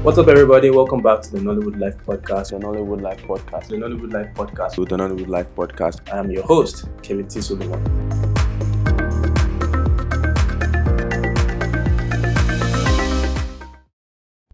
What's up, everybody? Welcome back to the Nollywood Life Podcast. The Nollywood Life Podcast. The Nollywood Life Podcast. The Nollywood Life Podcast. I am your host, Kevin T. Solomon.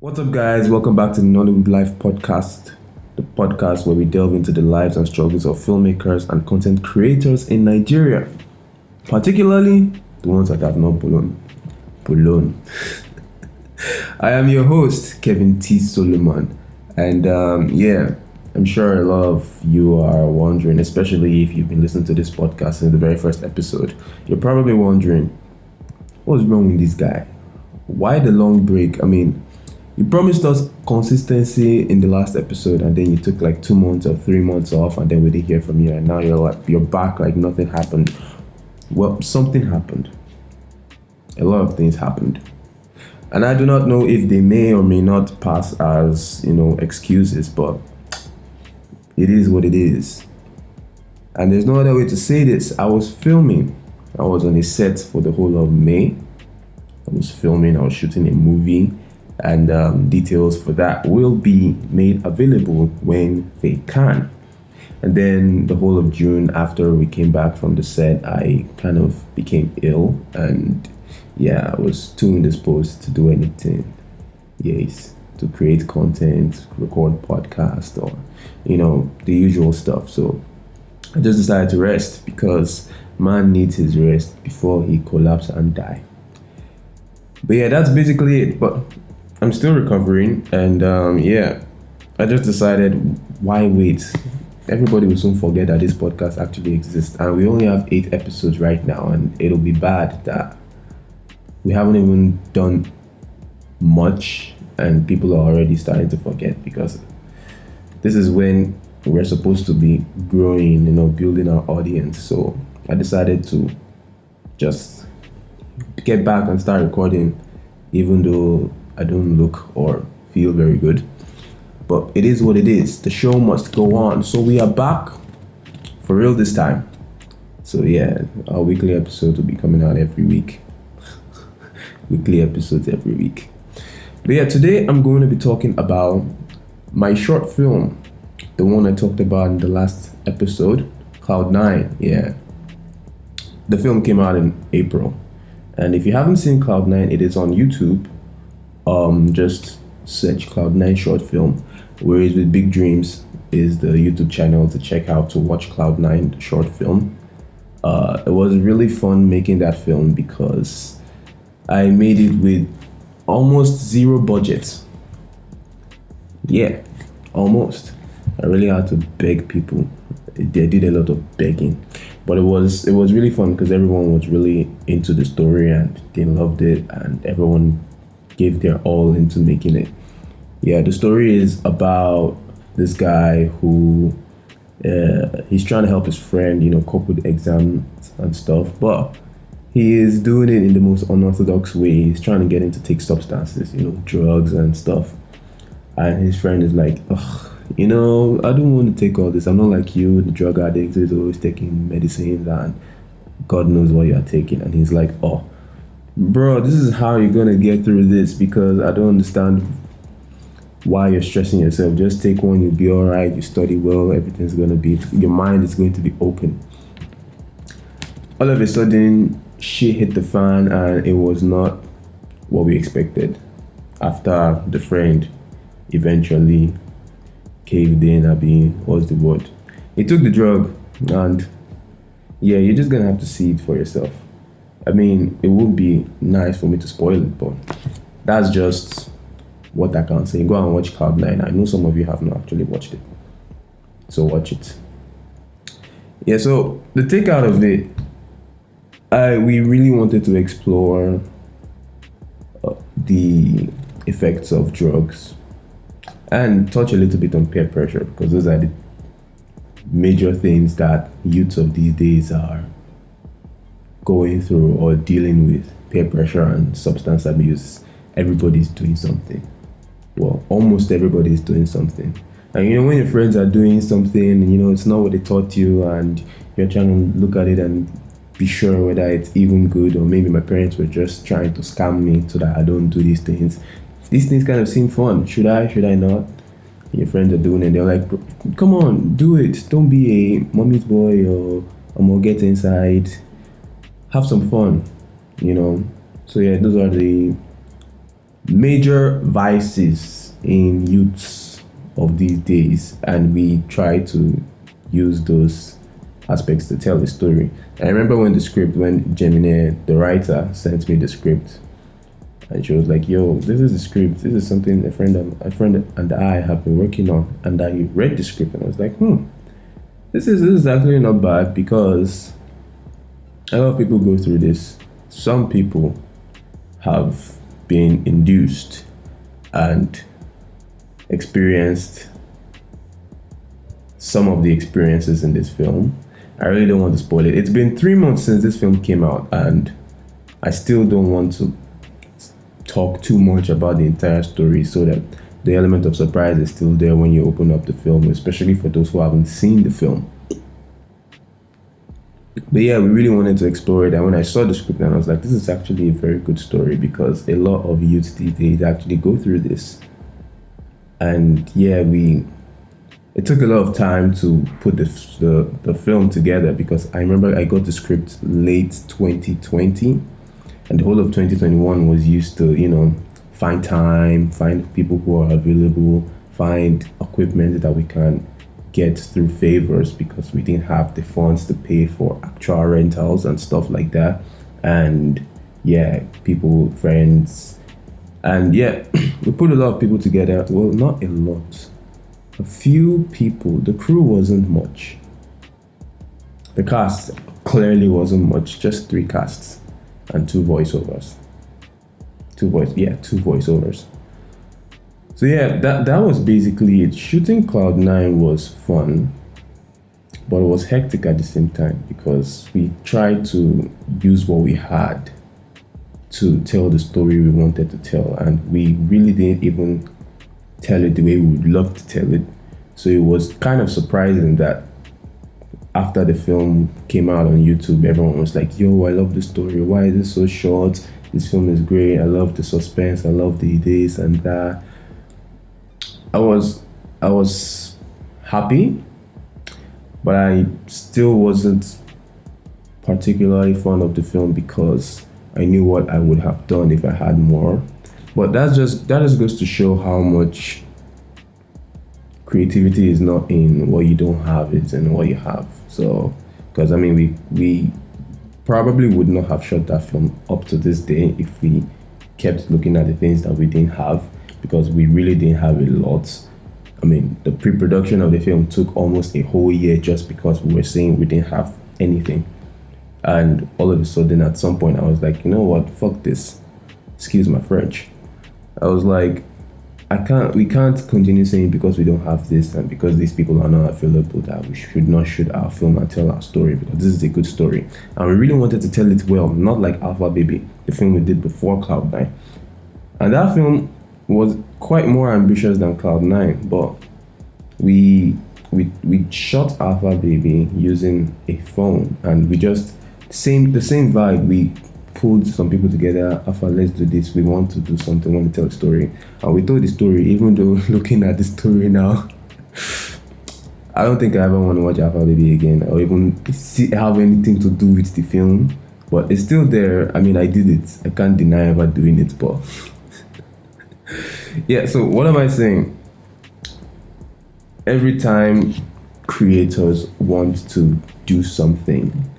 What's up, guys? Welcome back to the Nollywood Life Podcast, the podcast where we delve into the lives and struggles of filmmakers and content creators in Nigeria, particularly the ones that have not blown. I am your host, Kevin T. Solomon, and I'm sure a lot of you are wondering, especially if you've been listening to this podcast in the very first episode, you're probably wondering, what's wrong with this guy? Why the long break? I mean, you promised us consistency in the last episode, and then you took like 2 months or 3 months off, and then we didn't hear from you, and now you're back like nothing happened. Well, something happened. A lot of things happened. And I do not know if they may or may not pass as, excuses, but it is what it is. And there's no other way to say this. I was filming. I was on a set for the whole of May. I was shooting a movie, and details for that will be made available when they can. And then the whole of June, after we came back from the set, I kind of became ill, and I was too indisposed to do anything. Yes, to create content, record podcast, or the usual stuff. So I just decided to rest, because man needs his rest before he collapse and die. But that's basically it. But I'm still recovering, and I just decided, why wait? Everybody will soon forget that this podcast actually exists, and we only have 8 episodes right now, and it'll be bad that we haven't even done much and people are already starting to forget, because this is when we're supposed to be growing, building our audience. So I decided to just get back and start recording, even though I don't look or feel very good. But it is what it is. The show must go on. So we are back for real this time. So our weekly episode will be coming out every week. Weekly episodes every week. But today I'm going to be talking about my short film, the one I talked about in the last episode, Cloud9. The film came out in April, and if you haven't seen Cloud9, it is on YouTube. Just search Cloud9 short film. Whereas with Big Dreams is the YouTube channel to check out to watch Cloud9 short film. It was really fun making that film, because I made it with almost zero budget. Almost. I really had to beg people. They did a lot of begging, but it was really fun, because everyone was really into the story and they loved it, and everyone gave their all into making it. The story is about this guy who he's trying to help his friend, cope with exams and stuff, but he is doing it in the most unorthodox way. He's trying to get him to take substances, drugs and stuff. And his friend is like, I don't want to take all this. I'm not like you, the drug addict who's always taking medicines and God knows what you are taking. And he's like, bro, this is how you're going to get through this, because I don't understand why you're stressing yourself. Just take one, you'll be all right. You study well, everything's going to be, your mind is going to be open. All of a sudden, shit hit the fan, and it was not what we expected. After the friend eventually caved in, what's the word? He took the drug, and you're just gonna have to see it for yourself. I mean, it would be nice for me to spoil it, but that's just what I can say. Go and watch Cloud9. I know some of you have not actually watched it, so watch it. So the takeout of it, we really wanted to explore the effects of drugs and touch a little bit on peer pressure, because those are the major things that youths of these days are going through or dealing with. Peer pressure and substance abuse. Everybody's doing something. Well, almost everybody is doing something. And when your friends are doing something and it's not what they taught you, and you're trying to look at it and be sure whether it's even good, or maybe my parents were just trying to scam me so that I don't do these things. these things kind of seem fun. Should I not? And your friends are doing it. They're like, come on, do it. Don't be a mommy's boy or I'm gonna get inside. Have some fun, you know. So yeah, those are the major vices in youths of these days, and we try to use those aspects to tell the story. I remember when Gemini, the writer, sent me the script, and she was like, "Yo, this is the script. This is something a friend and I have been working on." And I read the script, and I was like, this is actually not bad because a lot of people go through this. Some people have been induced and experienced some of the experiences in this film. I really don't want to spoil it. It's been 3 months since this film came out, and I still don't want to talk too much about the entire story so that the element of surprise is still there when you open up the film, especially for those who haven't seen the film. But yeah, we really wanted to explore it, and when I saw the script, and I was like, this is actually a very good story because a lot of youths these days actually go through this. And yeah, it took a lot of time to put the film together because I remember I got the script late 2020, and the whole of 2021 was used to, find time, find people who are available, find equipment that we can get through favors because we didn't have the funds to pay for actual rentals and stuff like that. And yeah, people, friends, and yeah, we put a lot of people together. Well, not a lot, a few people. The crew wasn't much. The cast clearly wasn't much, just 3 casts and 2 voiceovers. Two voiceovers. So yeah, that was basically it. Shooting Cloud9 was fun, but it was hectic at the same time because we tried to use what we had to tell the story we wanted to tell, and we really didn't even tell it the way we would love to tell it. So it was kind of surprising that after the film came out on YouTube, everyone was like, yo, I love the story. Why is it so short? This film is great. I love the suspense. I love the this and that. I was happy, but I still wasn't particularly fond of the film because I knew what I would have done if I had more. But that just goes to show how much creativity is not in what you don't have, it's in what you have. So, because I mean, we probably would not have shot that film up to this day if we kept looking at the things that we didn't have, because we really didn't have a lot. I mean, the pre-production of the film took almost a whole year just because we were saying we didn't have anything. And all of a sudden, at some point, I was like, you know what, fuck this. Excuse my French. I was like, we can't continue saying because we don't have this and because these people are not available that we should not shoot our film and tell our story, because this is a good story. And we really wanted to tell it well, not like Alpha Baby, the film we did before Cloud9. And that film was quite more ambitious than Cloud9, but we shot Alpha Baby using a phone, and we just the same vibe. We pulled some people together. Alpha, let's do this. We want to do something. We want to tell a story, and we told the story. Even though looking at the story now, I don't think I ever want to watch Alpha Baby again, or even have anything to do with the film. But it's still there. I mean, I did it. I can't deny ever doing it, but yeah. So what am I saying? Every time creators want to do something,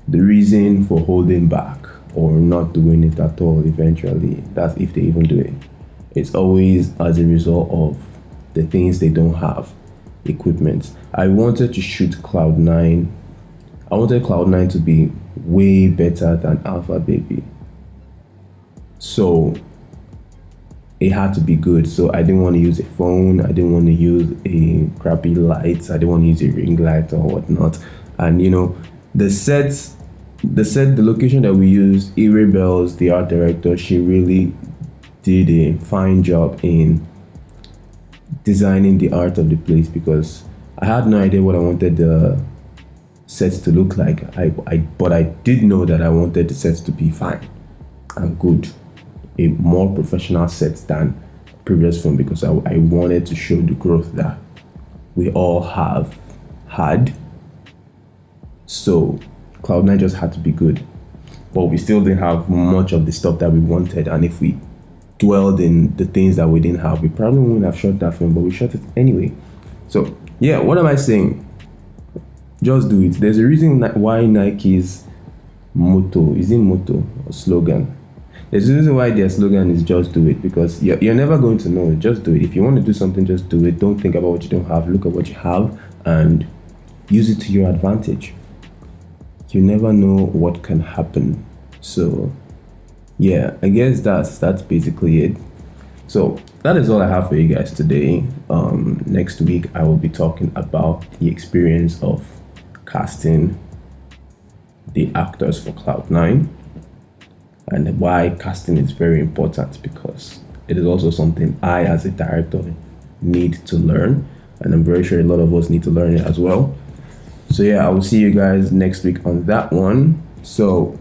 the reason for holding back or not doing it at all eventually, that's if they even do it, it's always as a result of the things they don't have. Equipment. I wanted to shoot Cloud9. I wanted Cloud9 to be way better than Alpha Baby. So it had to be good. So I didn't want to use a phone. I didn't want to use a crappy light. I didn't want to use a ring light or whatnot. And the location that we used, Ire Bells, the art director, she really did a fine job in designing the art of the place, because I had no idea what I wanted the sets to look like. But I did know that I wanted the sets to be fine and good. a more professional set than previous film because I wanted to show the growth that we all have had. So Cloud9 just had to be good, but we still didn't have much of the stuff that we wanted. And if we dwelled in the things that we didn't have, we probably wouldn't have shot that film, but we shot it anyway. So yeah, what am I saying? Just do it. There's a reason why Nike's motto is in motto or slogan. There's a reason why their slogan is just do it, because you're never going to know. Just do it. If you want to do something, just do it. Don't think about what you don't have. Look at what you have and use it to your advantage. You never know what can happen. So yeah, I guess that's basically it. So that is all I have for you guys today. Next week I will be talking about the experience of casting the actors for Cloud9 and why casting is very important, because it is also something I as a director need to learn, and I'm very sure a lot of us need to learn it as well. So yeah, I will see you guys next week on that one. So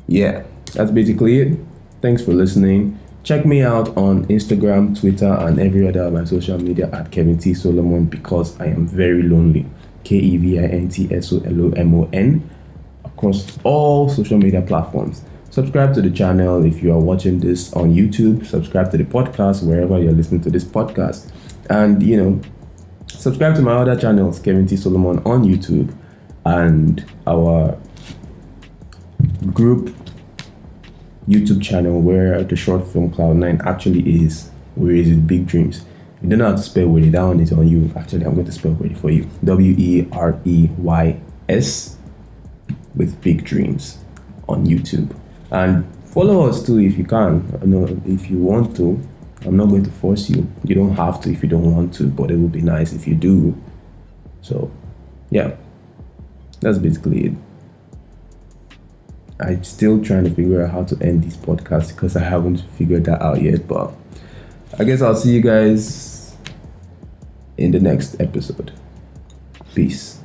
yeah, that's basically it. Thanks for listening. Check me out on Instagram, Twitter, and every other of my social media at Kevin T. Solomon, because I am very lonely. KEVINTSOLOMON across all social media platforms. Subscribe to the channel if you are watching this on YouTube. Subscribe to the podcast wherever you're listening to this podcast. And, subscribe to my other channels, Kevin T. Solomon on YouTube, and our group YouTube channel where the short film Cloud9 actually is. Where is it? Big Dreams. You don't know how to spell Wereys. That one is on you. Actually, I'm going to spell Wereys for you. WEREYS with Big Dreams on YouTube. And follow us too if you can. If you want to. I'm not going to force you. You don't have to if you don't want to, but it would be nice if you do. So, yeah, that's basically it. I'm still trying to figure out how to end this podcast because I haven't figured that out yet, but I guess I'll see you guys in the next episode. Peace.